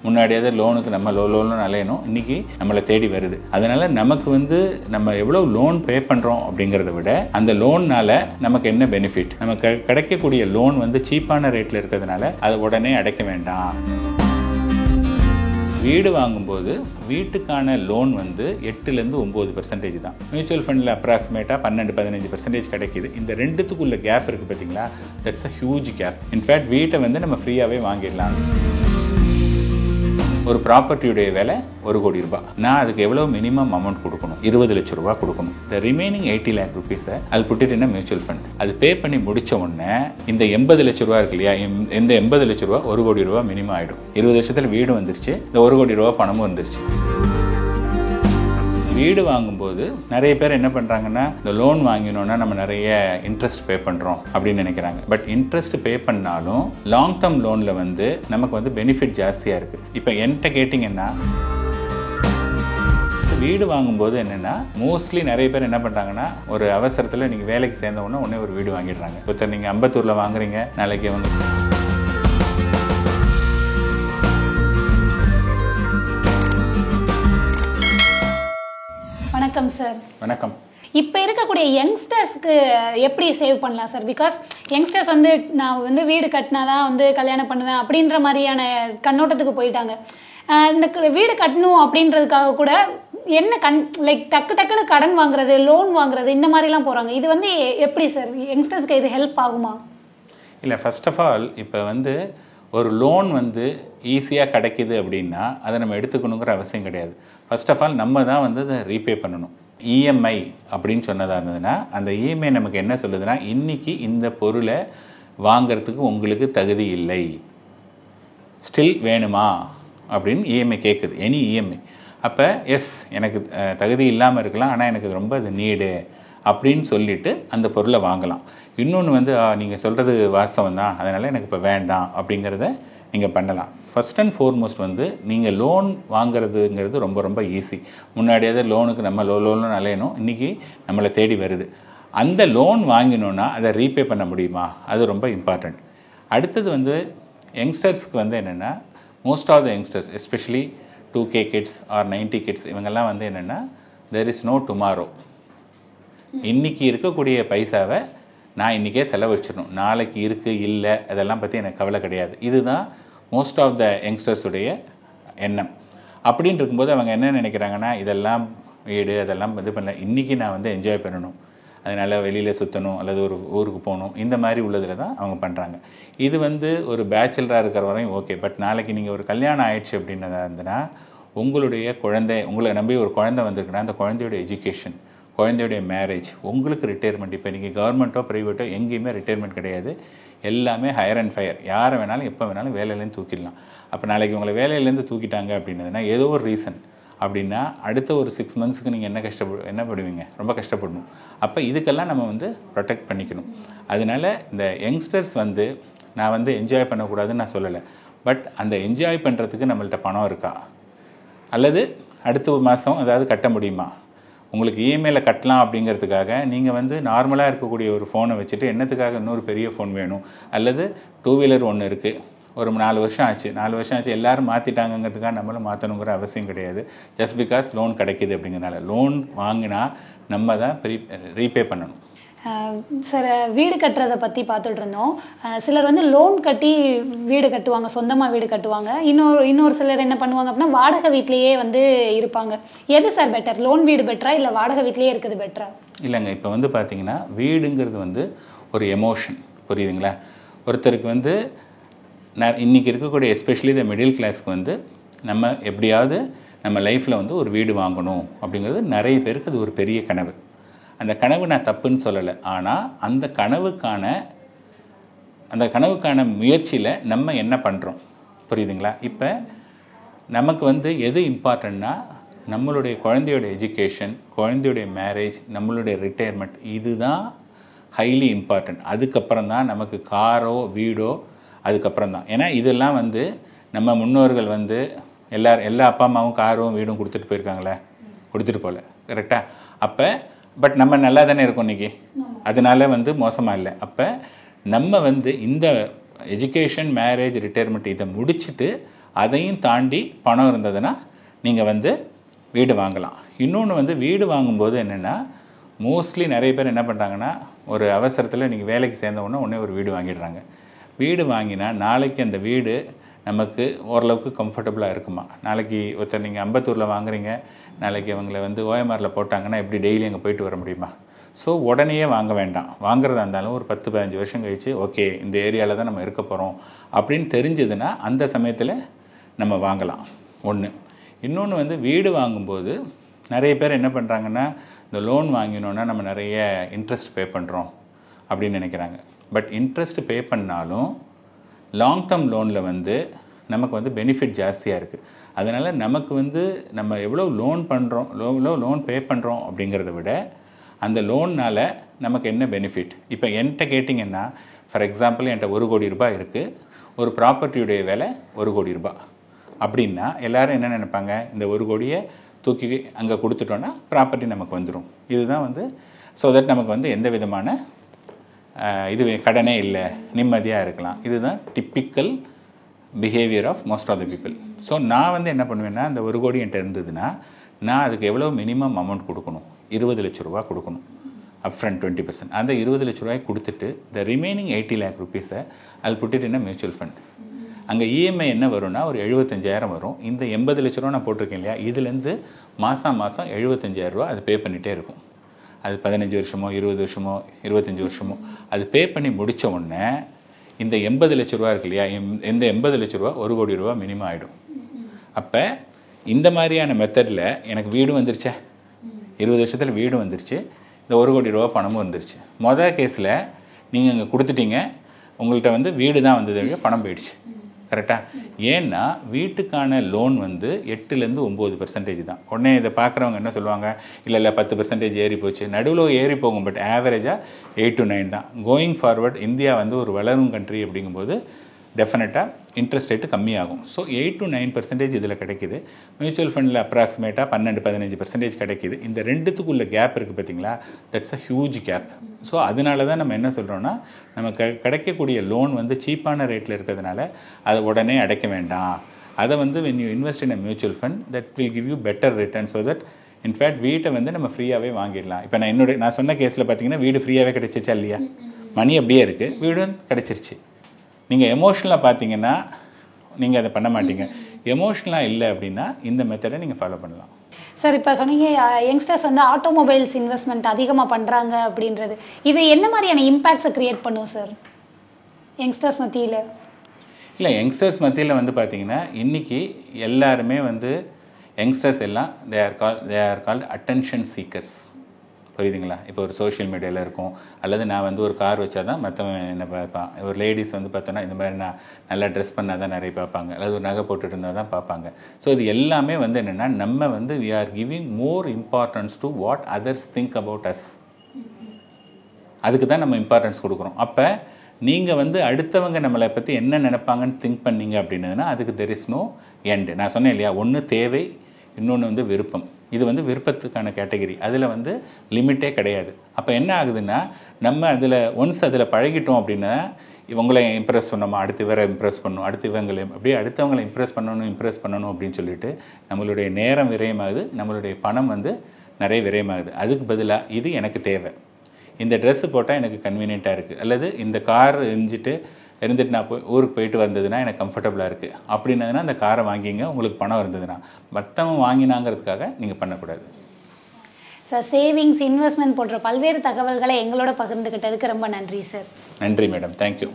முன்னாடியாவது லோனுக்கு நம்ம லோன் அலையணும், இன்னைக்கு நம்மளை தேடி வருது. அதனால நமக்கு வந்து நம்ம எவ்வளவு லோன் பே பண்றோம் அப்படிங்கிறத விட அந்த லோன்னால நமக்கு என்ன பெனிஃபிட், நமக்கு கிடைக்கக்கூடிய லோன் வந்து சீப்பான ரேட்ல இருக்கிறதுனால அதை உடனே அடைக்க வேண்டாம். வீடு வாங்கும்போது வீட்டுக்கான லோன் வந்து 8% 9% தான். மியூச்சுவல் ஃபண்டில் அப்ராக்சிமேட்டாக 12-15% கிடைக்கிது. இந்த ரெண்டுத்துக்குள்ள கேப் இருக்குது பார்த்தீங்களா, that's a huge gap. In fact வீட்டை வந்து நம்ம ஃப்ரீயாகவே வாங்கிடலாம். ஒரு ப்ராப்பர்ட்டியுடைய விலை 1 கோடி ரூபாய். நான் அதுக்கு எவ்வளோ மினிமம் அமௌண்ட் கொடுக்கணும்? 20 லட்சம் ரூபாய் கொடுக்கணும். இந்த ரிமைனிங் 80 lakh rupees அது புட்டிட்டு என்ன மியூச்சுவல் ஃபண்ட் அது பே பண்ணி முடிச்ச உடனே இந்த 80 லட்சம் ரூபா இருக்கு இல்லையா, இந்த 80 லட்சம் ரூபா 1 கோடி ரூபாய் மினிமம் ஆகிடும். 20 லட்சத்தில் வீடு வந்துருச்சு, இந்த 1 கோடி ரூபாய் பணமும் வந்துருச்சு. வீடு வாங்கும்போது நிறைய பேர் என்ன பண்ணுறாங்கன்னா, இந்த லோன் வாங்கினோன்னா நம்ம நிறைய இன்ட்ரெஸ்ட் பே பண்ணுறோம் அப்படின்னு நினைக்கிறாங்க. பட் இன்ட்ரெஸ்ட் பே பண்ணாலும் லாங் டேர்ம் லோனில் வந்து நமக்கு வந்து பெனிஃபிட் ஜாஸ்தியாக இருக்குது. இப்போ என்கிட்ட கேட்டிங்கன்னா, வீடு வாங்கும்போது என்னென்னா மோஸ்ட்லி நிறைய பேர் என்ன பண்ணுறாங்கன்னா, ஒரு அவசரத்தில் நீங்கள் வேலைக்கு சேர்ந்த உடனே ஒரு வீடு வாங்கிடுறாங்க. இப்போ நீங்கள் அம்பத்தூரில் வாங்குறீங்க, நாளைக்கு வந்து வணக்கம் சார். வணக்கம். இப்போ இருக்கக்கூடிய யங்ஸ்டர்ஸ்க்கு எப்படி சேவ் பண்ணலாம் சார்? பிகாஸ் யங்ஸ்டர்ஸ் வந்து நான் வந்து வீடு கட்டினாதான் வந்து கல்யாணம் பண்ணுவேன் அப்படின்ற மாதிரியான கண்ணோட்டத்துக்கு போயிட்டாங்க. இந்த வீடு கட்டணும் அப்படின்றதுக்காக கூட என்ன லைக் டக்குன்னு கடன் வாங்குறது, லோன் வாங்குறது, இந்த மாதிரிலாம் போகிறாங்க. இது வந்து எப்படி சார் யங்ஸ்டர்ஸ்க்கு இது ஹெல்ப் ஆகுமா? இல்லை, ஃபர்ஸ்ட் ஆஃப் ஆல் இப்போ வந்து ஒரு லோன் வந்து ஈஸியாக கிடைக்கிது அப்படின்னா அதை நம்ம எடுத்துக்கணுங்கிற அவசியம் கிடையாது. ஃபர்ஸ்ட் ஆஃப் ஆல் நம்ம தான் வந்து அதை ரீபே பண்ணணும். இஎம்ஐ அப்படின்னு சொன்னதாக இருந்ததுன்னா அந்த இஎம்ஐ நமக்கு என்ன சொல்லுதுன்னா, இன்றைக்கி இந்த பொருளை வாங்கிறதுக்கு உங்களுக்கு தகுதி இல்லை, ஸ்டில் வேணுமா அப்படின்னு இஎம்ஐ கேட்குது. Any EMI. அப்போ எஸ், எனக்கு தகுதி இல்லாமல் இருக்கலாம், ஆனால் எனக்கு ரொம்ப அது நீடு அப்படின்னு சொல்லிவிட்டு அந்த பொருளை வாங்கலாம். இன்னொன்று வந்து நீங்கள் சொல்கிறது வாஸ்தவம் தான், அதனால் எனக்கு இப்போ வேண்டாம் அப்படிங்கிறத நீங்கள் பண்ணலாம். ஃபர்ஸ்ட் அண்ட் ஃபார்மோஸ்ட் வந்து நீங்கள் லோன் வாங்குறதுங்கிறது ரொம்ப ரொம்ப ஈஸி. முன்னாடியாவது லோனுக்கு நம்ம லோன் அலையணும், இன்றைக்கி நம்மளை தேடி வருது. அந்த லோன் வாங்கினோன்னா அதை ரீபே பண்ண முடியுமா, அது ரொம்ப இம்பார்ட்டண்ட். அடுத்தது வந்து யங்ஸ்டர்ஸ்க்கு வந்து என்னென்னா, most of the youngsters especially 2K kids or 90 kids இவங்கெல்லாம் வந்து என்னென்னா, தெர் இஸ் நோ டுமாரோ. இன்றைக்கி இருக்கக்கூடிய பைசாவை நான் இன்றைக்கே செலவழிச்சிடணும், நாளைக்கு இருக்குது இல்லை அதெல்லாம் பற்றி எனக்கு கவலை கிடையாது. இதுதான் மோஸ்ட் ஆஃப் த யங்ஸ்டர்ஸுடைய எண்ணம். அப்படின்னு இருக்கும்போது அவங்க என்ன நினைக்கிறாங்கன்னா, இதெல்லாம் வீடு அதெல்லாம் இது பண்ணல, இன்றைக்கி நான் வந்து என்ஜாய் பண்ணணும், அதனால் வெளியில் சுற்றணும் அல்லது ஒரு ஊருக்கு போகணும், இந்த மாதிரி உள்ளதில் தான் அவங்க பண்ணுறாங்க. இது வந்து ஒரு பேச்சுலராக இருக்கிற வரையும் ஓகே. பட் நாளைக்கு நீங்கள் ஒரு கல்யாணம் ஆயிடுச்சு அப்படின்னதாக இருந்ததுன்னா, உங்களுடைய குழந்தை, உங்களை நம்பி ஒரு குழந்தை வந்திருக்குன்னா அந்த குழந்தையோட எஜுகேஷன், குழந்தையுடைய மேரேஜ், உங்களுக்கு ரிட்டையர்மெண்ட். இப்போ நீங்கள் கவர்மெண்ட்டோ ப்ரைவேட்டோ எங்கேயுமே ரிட்டையர்மெண்ட் கிடையாது, எல்லாமே ஹையர் அண்ட் ஃபயர். யாரை வேணாலும் எப்போ வேணாலும் வேலையிலேருந்து தூக்கிடலாம். அப்போ நாளைக்கு உங்களை வேலையிலேருந்து தூக்கிட்டாங்க அப்படின்னதுன்னா ஏதோ ஒரு ரீசன் அப்படின்னா அடுத்த ஒரு 6 monthsக்கு நீங்கள் என்ன படுவீங்க, ரொம்ப கஷ்டப்படணும். அப்போ இதுக்கெல்லாம் நம்ம வந்து ப்ரொடெக்ட் பண்ணிக்கணும். அதனால இந்த யங்ஸ்டர்ஸ் வந்து நான் வந்து என்ஜாய் பண்ணக்கூடாதுன்னு நான் சொல்லலை. பட் அந்த என்ஜாய் பண்ணுறதுக்கு நம்மள்ட்ட பணம் இருக்கா, அல்லது அடுத்த மாதம் அதாவது கட்ட முடியுமா? உங்களுக்கு இஎம்ஐயில் கட்டலாம் அப்படிங்கிறதுக்காக நீங்கள் வந்து நார்மலாக இருக்கக்கூடிய ஒரு ஃபோனை வச்சுட்டு என்னத்துக்காக இன்னொரு பெரிய ஃபோன் வேணும், அல்லது 2 வீலர் ஒன்று இருக்குது, ஒரு 4 வருஷம் ஆச்சு எல்லோரும் மாற்றிட்டாங்கிறதுக்காக நம்மளும் மாற்றணுங்கிற அவசியம் கிடையாது. ஜஸ்ட் பிகாஸ் லோன் கிடைக்கிது அப்படிங்கிறனால. லோன் வாங்கினா நம்ம தான் ரீபே பண்ணணும். சார், வீடு கட்டுறதை பற்றி பார்த்துட்டு இருந்தோம். சிலர் வந்து லோன் கட்டி வீடு கட்டுவாங்க, சொந்தமாக வீடு கட்டுவாங்க. இன்னொரு சிலர் என்ன பண்ணுவாங்க அப்படின்னா வாடகை வீட்லேயே வந்து இருப்பாங்க. எது சார் பெட்டர், லோன் வீடு பெட்டரா இல்லை வாடகை வீட்லேயே இருக்குது பெட்டரா? இல்லைங்க, இப்போ வந்து பார்த்தீங்கன்னா வீடுங்கிறது வந்து ஒரு எமோஷன், புரியுதுங்களா? ஒருத்தருக்கு வந்து இன்றைக்கி இருக்கக்கூடிய எஸ்பெஷலி இந்த மிடில் கிளாஸ்க்கு வந்து நம்ம எப்படியாவது நம்ம லைஃப்பில் வந்து ஒரு வீடு வாங்கணும் அப்படிங்கிறது நிறைய பேருக்கு அது ஒரு பெரிய கனவு. அந்த கனவு நான் தப்புன்னு சொல்லலை, ஆனால் அந்த கனவுக்கான முயற்சியில் நம்ம என்ன பண்ணுறோம், புரியுதுங்களா? இப்போ நமக்கு வந்து எது இம்பார்ட்டண்ட்னா நம்மளுடைய குழந்தையோட எஜுகேஷன், குழந்தையுடைய மேரேஜ், நம்மளுடைய ரிட்டையர்மெண்ட், இதுதான் ஹைலி இம்பார்ட்டண்ட். அதுக்கப்புறம் தான் நமக்கு காரோ வீடோ அதுக்கப்புறம் தான். ஏன்னா இதெல்லாம் வந்து நம்ம முன்னோர்கள் வந்து எல்லா அப்பா அம்மாவும் காரும் வீடும் கொடுத்துட்டு போயிருக்காங்களே, கொடுத்துட்டு போகல, கரெக்டாக? அப்போ பட் நம்ம நல்லா தானே இருக்கோம் இன்றைக்கி, அதனால வந்து மோசமாக இல்லை. அப்போ நம்ம வந்து இந்த எஜுகேஷன், மேரேஜ், ரிட்டையர்மெண்ட் இதை முடிச்சுட்டு அதையும் தாண்டி பணம் இருந்ததுன்னா நீங்கள் வந்து வீடு வாங்கலாம். இன்னொன்று வந்து வீடு வாங்கும்போது என்னென்னா, மோஸ்ட்லி நிறைய பேர் என்ன பண்ணுறாங்கன்னா, ஒரு அவசரத்தில் நீங்கள் வேலைக்கு சேர்ந்த உடனே ஒரு வீடு வாங்கிடுறாங்க. வீடு வாங்கினா நாளைக்கு அந்த வீடு நமக்கு ஓரளவுக்கு கம்ஃபர்டபுளாக இருக்குமா? நாளைக்கு ஒருத்தர் நீங்கள் அம்பத்தூரில் வாங்குறீங்க, நாளைக்கு அவங்கள வந்து ஓஎம்ஆரில் போட்டாங்கன்னா எப்படி டெய்லி அங்கே போயிட்டு வர முடியுமா? ஸோ உடனேயே வாங்க வேண்டாம். வாங்குறதா இருந்தாலும் ஒரு 10-15 வருஷம் கழித்து ஓகே இந்த ஏரியாவில் தான் நம்ம இருக்க போகிறோம் அப்படின்னு தெரிஞ்சதுன்னா அந்த சமயத்தில் நம்ம வாங்கலாம். ஒன்று. இன்னொன்று வந்து வீடு வாங்கும்போது நிறைய பேர் என்ன பண்ணுறாங்கன்னா, இந்த லோன் வாங்கினோன்னா நம்ம நிறைய இன்ட்ரெஸ்ட் பே பண்ணுறோம் அப்படின்னு நினைக்கிறாங்க. பட் இன்ட்ரெஸ்ட் பே பண்ணாலும் லாங் டேர்ம் லோனில் வந்து நமக்கு வந்து பெனிஃபிட் ஜாஸ்தியாக இருக்குது. அதனால் நமக்கு வந்து நம்ம எவ்வளோ லோன் பண்ணுறோம், எவ்வளோ லோன் பே பண்ணுறோம் அப்படிங்கிறத விட அந்த லோன்னால் நமக்கு என்ன பெனிஃபிட். இப்போ என்கிட்ட கேட்டிங்கன்னா, ஃபார் எக்ஸாம்பிள் என்கிட்ட 1 கோடி ரூபாய் இருக்குது, ஒரு ப்ராப்பர்ட்டியுடைய விலை 1 கோடி ரூபாய் அப்படின்னா எல்லோரும் என்ன நினைப்பாங்க, இந்த 1 கோடியை தூக்கி அங்கே கொடுத்துட்டோன்னா ப்ராப்பர்ட்டி நமக்கு வந்துடும். இதுதான் வந்து ஸோ தட் நமக்கு வந்து எந்த விதமான இது கடனே இல்லை, நிம்மதியாக இருக்கலாம். இதுதான் typical behaviour of most of the people. So நான் வந்து என்ன பண்ணுவேன்னா, அந்த 1 கோடி என்கிட்ட இருந்ததுன்னா நான் அதுக்கு எவ்வளோ மினிமம் அமௌண்ட் கொடுக்கணும், 20 லட்ச ரூபா கொடுக்கணும் அப்ஃப்ரண்ட் 20%. அந்த 20 லட்ச ரூபாய் கொடுத்துட்டு த ரிமைனிங் 80 lakh rupees அது புட்டிட்டு என்ன மியூச்சுவல் ஃபண்ட். அங்கே இஎம்ஐ என்ன வரும்னா ஒரு 75,000 வரும். இந்த 80 லட்ச ரூபா நான் போட்டிருக்கேன் இல்லையா, இதுலேருந்து மாதம் 75,000 ரூபா அது பே பண்ணிகிட்டே இருக்கும். அது 15 வருஷமோ 20 வருஷமோ 25 வருஷமோ அது பே பண்ணி முடித்த உடனே இந்த 80 லட்ச ரூபா இருக்கு இல்லையா, இந்த 80 லட்ச ரூபா 1 கோடி ரூபா மினிமம் ஆகிடும். அப்போ இந்த மாதிரியான மெத்தடில் எனக்கு வீடும் வந்துருச்சே, 20 வருஷத்தில் வீடும் வந்துருச்சு, இந்த 1 கோடி ரூபா பணமும் வந்துருச்சு. மொதல் கேஸில் நீங்கள் அங்கே கொடுத்துட்டீங்க, உங்கள்கிட்ட வந்து வீடு தான் வந்தது, பணம் போயிடுச்சு. கரெக்டாக? ஏன்னா வீட்டுக்கான லோன் வந்து 8லேருந்து 9% தான். உடனே இதை பார்க்குறவங்க என்ன சொல்லுவாங்க, இல்லை 10% ஏறி போச்சு. நடுவில் ஏறி போகும், பட் ஆவரேஜாக 8 to 9 தான். கோயிங் ஃபார்வர்ட் இந்தியா வந்து ஒரு வளரும் கண்ட்ரி அப்படிங்கும்போது டெஃபினட்டாக இன்ட்ரெஸ்ட் ரேட்டு கம்மியாகும். ஸோ 8 to 9% இதில் கிடைக்கிது. மியூச்சுவல் ஃபண்டில் அப்ராக்சிமேட்டாக 12-15% கிடைக்கிது. இந்த ரெண்டுத்துக்குள்ள கேப் இருக்குது பார்த்தீங்களா, that's a huge gap. So அதனால தான் நம்ம என்ன சொல்கிறோன்னா, நம்ம கிடைக்கக்கூடிய லோன் வந்து சீப்பான ரேட்டில் இருக்கிறதுனால அதை உடனே அடைக்க வேண்டாம். அதை வந்து when you invest in a mutual fund that will give you better return, so that in fact வீட்டை வந்து நம்ம ஃப்ரீயாகவே வாங்கிடலாம். இப்போ நான் சொன்ன கேஸில் பார்த்தீங்கன்னா வீடு ஃப்ரீயாகவே கிடைச்சிச்சா இல்லையா, மணி அப்படியே இருக்குது, வீடும் கிடைச்சிருச்சு. நீங்கள் எமோஷ்னலாக பார்த்தீங்கன்னா நீங்கள் அதை பண்ண மாட்டீங்க. எமோஷ்னலாக இல்லை அப்படின்னா இந்த மெத்தடை நீங்கள் ஃபாலோ பண்ணலாம். சார், இப்போ சொன்னீங்க யங்ஸ்டர்ஸ் வந்து ஆட்டோமொபைல்ஸ் இன்வெஸ்ட்மெண்ட் அதிகமாக பண்ணுறாங்க அப்படின்றது, இது என்ன மாதிரியான இம்பேக்ட்ஸை க்ரியேட் பண்ணும் சார் யங்ஸ்டர்ஸ் மத்தியில்? இல்லை, யங்ஸ்டர்ஸ் மத்தியில் வந்து பார்த்தீங்கன்னா இன்றைக்கி எல்லாருமே வந்து யங்ஸ்டர்ஸ் எல்லாம் they are called attention seekers. புரியுதுங்களா? இப்போ ஒரு சோஷியல் மீடியாவில் இருக்கும், அல்லது நான் வந்து ஒரு கார் வச்சா தான் மற்றவன் என்ன பார்ப்பான். ஒரு லேடிஸ் வந்து பார்த்தோன்னா இந்த மாதிரி நான் நல்லா ட்ரெஸ் பண்ணால் தான் நிறைய பார்ப்பாங்க, அல்லது ஒரு நகை போட்டுட்டு இருந்தால் தான் பார்ப்பாங்க. ஸோ இது எல்லாமே வந்து என்னென்னா, நம்ம வந்து we are giving more importance to what others think about us. அதுக்கு தான் நம்ம இம்பார்ட்டன்ஸ் கொடுக்குறோம். அப்போ நீங்கள் வந்து அடுத்தவங்க நம்மளை பற்றி என்ன நினைப்பாங்கன்னு திங்க் பண்ணீங்க அப்படின்னதுன்னா அதுக்கு தெர் இஸ் நோ எண்டு. நான் சொன்னேன் இல்லையா, ஒன்று தேவை, இன்னொன்று வந்து விருப்பம். இது வந்து விருப்பத்துக்கான கேட்டகரி, அதில் வந்து லிமிட்டே கிடையாது. அப்போ என்ன ஆகுதுன்னா, நம்ம அதில் பழகிட்டோம் அப்படின்னா இவங்களை இம்ப்ரெஸ் பண்ணோமா, அடுத்து இவரை இம்ப்ரெஸ் பண்ணணும், அடுத்து இவங்களை அப்படியே அடுத்தவங்களை இம்ப்ரெஸ் பண்ணணும் அப்படின்னு சொல்லிட்டு நம்மளுடைய நேரம் விரயமாகுது, நம்மளுடைய பணம் வந்து நிறைய விரயமாகுது. அதுக்கு பதிலாக இது எனக்கு தேவை, இந்த ட்ரெஸ்ஸு போட்டால் எனக்கு கன்வீனியண்ட்டாக இருக்குது, அல்லது இந்த கார் இருந்துட்டு நான் ஊருக்கு போயிட்டு வந்ததுன்னா எனக்கு கம்ஃபர்டபுளாக இருக்குது அப்படின்னதுன்னா அந்த காரை வாங்கிங்க. உங்களுக்கு பணம் இருந்ததுன்னா மற்றவங்க வாங்கினாங்கிறதுக்காக நீங்கள் பண்ணக்கூடாது. சார், சேவிங்ஸ், இன்வெஸ்ட்மெண்ட் போன்ற பல்வேறு தகவல்களை எங்களோட பகிர்ந்துக்கிட்டதுக்கு ரொம்ப நன்றி சார். நன்றி மேடம், தேங்க்யூ.